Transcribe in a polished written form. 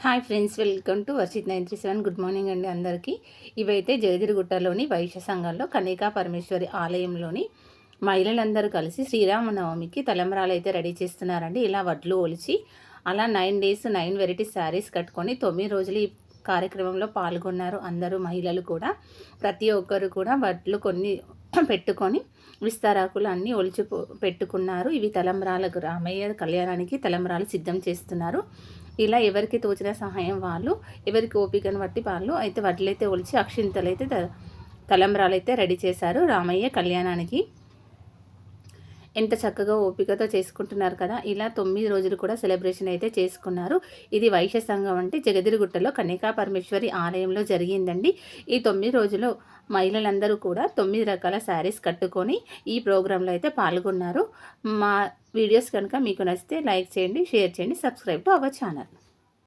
Hi friends, welcome to Varshith 937. Good morning అండి అందరికీ. ఇవైతే జగదిరిగుట్టలోని వైశ్య సంఘంలో కన్యకా పరమేశ్వరి ఆలయంలోని మహిళలందరూ కలిసి శ్రీరామనవమికి తలంబ్రాలు అయితే రెడీ చేస్తున్నారండి. ఇలా వడ్లు ఒలిచి అలా 9 డేస్ 9 వెరైటీ శారీస్ కట్టుకొని 9 రోజులు ఈ కార్యక్రమంలో పాల్గొన్నారు. అందరూ మహిళలు కూడా ప్రతి ఒక్కరు కూడా వడ్లు కొన్ని పెట్టుకొని విస్తారాకులు అన్నీ ఒలిచి పెట్టుకున్నారు. ఇవి తలంబ్రాలకు రామయ్య కళ్యాణానికి తలంబ్రాలు సిద్ధం చేస్తున్నారు. ఇలా ఎవరికి తోచిన సహాయం వాళ్ళు, ఎవరికి ఓపికను బట్టి వాళ్ళు అయితే వడ్లయితే ఒలిచి అక్షింతలు అయితే తలంబ్రాలు అయితే రెడీ చేశారు రామయ్య కళ్యాణానికి. ఎంత చక్కగా ఓపికతో చేసుకుంటున్నారు కదా. ఇలా 9 రోజులు కూడా సెలబ్రేషన్ అయితే చేసుకున్నారు. ఇది వైశ్య సంఘం అంటే జగదిరిగుట్టలో కన్యకా పరమేశ్వరి ఆలయంలో జరిగిందండి. ఈ 9 రోజులు మహిళలందరూ కూడా 9 రకాల శారీస్ కట్టుకొని ఈ ప్రోగ్రాంలో అయితే పాల్గొన్నారు. మా వీడియోస్ కనుక మీకు నచ్చితే లైక్ చేయండి, షేర్ చేయండి, సబ్స్క్రైబ్ టు అవర్ ఛానల్.